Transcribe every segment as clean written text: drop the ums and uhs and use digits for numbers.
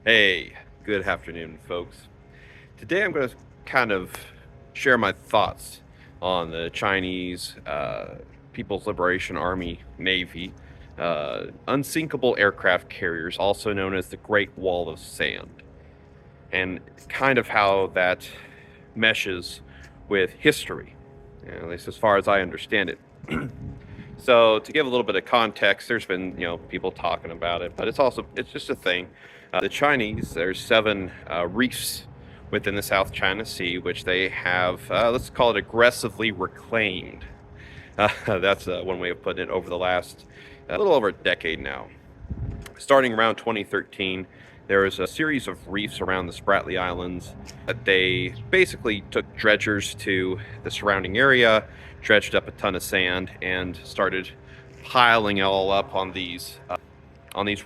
Hey, good afternoon, folks. Today I'm going to kind of share my thoughts on the Chinese People's Liberation Army Navy unsinkable aircraft carriers, also known as the Great Wall of Sand, and kind of how that meshes with history, at least as far as I understand it. So to give a little bit of context, there's been people talking about it, but it's just a thing. The Chinese, there's seven reefs within the South China Sea, which they have, let's call it, aggressively reclaimed. That's one way of putting it. Over the last a little over a decade now, starting around 2013, there was a series of reefs around the Spratly Islands. They basically took dredgers to the surrounding area, dredged up a ton of sand, and started piling it all up on these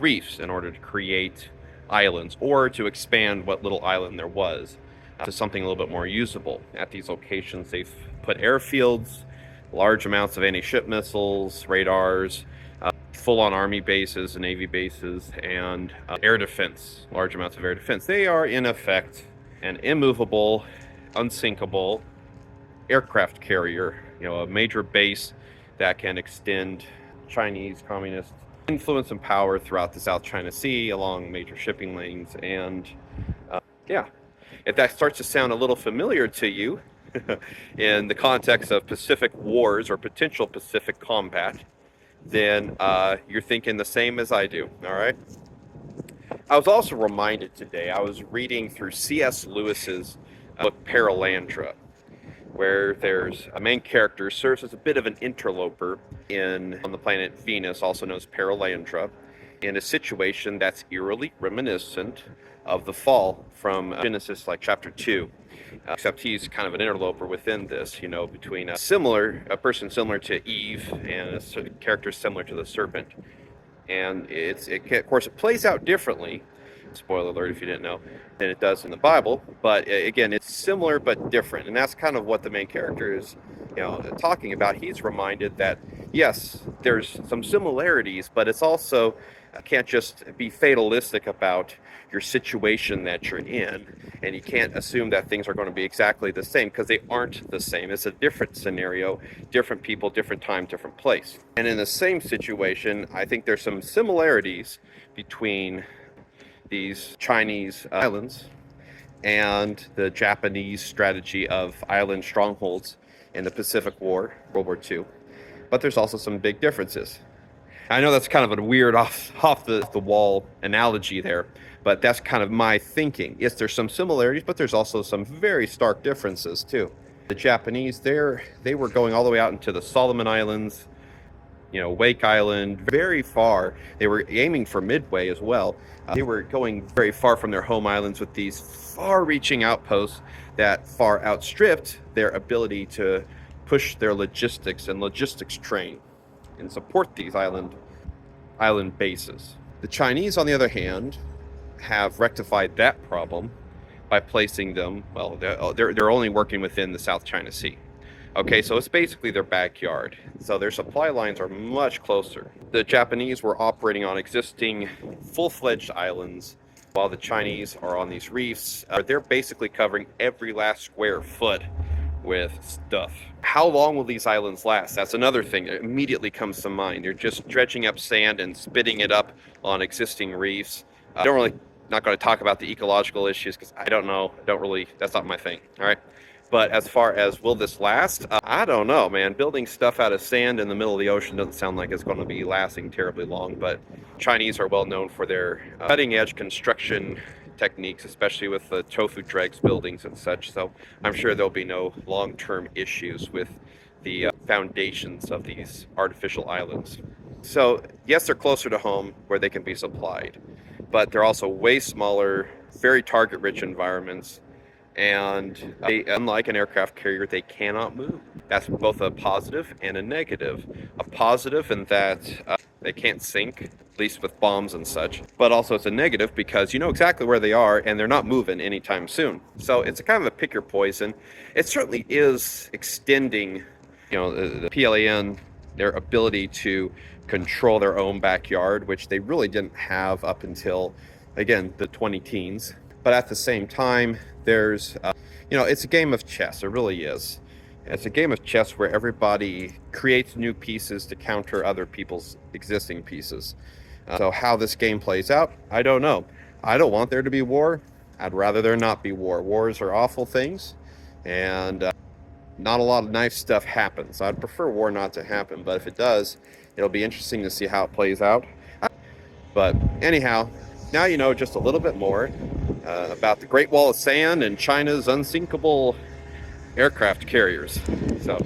reefs in order to create islands or to expand what little island there was to something a little bit more usable. At these locations, they've put airfields, large amounts of anti-ship missiles, radars, full-on army bases and navy bases, and air defense, large amounts of air defense. They are in effect an immovable, unsinkable aircraft carrier, a major base that can extend Chinese communist influence and power throughout the South China Sea along major shipping lanes. And yeah, if that starts to sound a little familiar to you in the context of Pacific wars or potential Pacific combat, then you're thinking the same as I do. All right. I was also reminded today, I was reading through C.S. Lewis's book Paralandra, where there's a main character serves as a bit of an interloper on the planet Venus, also known as Paralandra, in a situation that's eerily reminiscent of the fall from Genesis, like chapter 2. Except he's kind of an interloper within this, between a person similar to Eve and a character similar to the serpent. And of course, it plays out differently. Spoiler alert if you didn't know, than it does in the Bible. But again, it's similar but different, and that's kind of what the main character is, talking about. He's reminded that yes, there's some similarities, but it's also can't just be fatalistic about your situation that you're in, and you can't assume that things are going to be exactly the same, because they aren't the same. It's a different scenario, different people, different time, different place. And in the same situation, I think there's some similarities between these Chinese islands and the Japanese strategy of island strongholds in the Pacific War, World War II. But there's also some big differences. I know that's kind of a weird off the wall analogy there, but that's kind of my thinking. Yes, there's some similarities, but there's also some very stark differences too. The Japanese, they were going all the way out into the Solomon Islands, Wake Island, very far. They were aiming for Midway as well. They were going very far from their home islands with these far-reaching outposts that far outstripped their ability to push their logistics train and support these island bases. The Chinese, on the other hand, have rectified that problem by placing them, well, they're only working within the South China Sea. Okay, so it's basically their backyard. So their supply lines are much closer. The Japanese were operating on existing full-fledged islands, while the Chinese are on these reefs. They're basically covering every last square foot with stuff. How long will these islands last? That's another thing that immediately comes to mind. They're just dredging up sand and spitting it up on existing reefs. Not going to talk about the ecological issues because I don't know. That's not my thing. All right. But as far as will this last, I don't know, man. Building stuff out of sand in the middle of the ocean doesn't sound like it's going to be lasting terribly long. But Chinese are well known for their cutting edge construction techniques, especially with the tofu dregs buildings and such. So I'm sure there'll be no long-term issues with the foundations of these artificial islands. So yes, they're closer to home where they can be supplied, but they're also way smaller, very target-rich environments. And unlike an aircraft carrier, they cannot move. That's both a positive and a negative. A positive in that they can't sink, at least with bombs and such. But also it's a negative because you know exactly where they are and they're not moving anytime soon. So it's a kind of a pick your poison. It certainly is extending, the PLAN, their ability to control their own backyard, which they really didn't have up until again, the 20 teens. But at the same time, there's, it's a game of chess. It really is. It's a game of chess where everybody creates new pieces to counter other people's existing pieces. So how this game plays out, I don't know. I don't want there to be war. I'd rather there not be war. Wars are awful things, and not a lot of nice stuff happens. I'd prefer war not to happen, but if it does, it'll be interesting to see how it plays out. But anyhow, now you know just a little bit more about the Great Wall of Sand and China's unsinkable aircraft carriers. So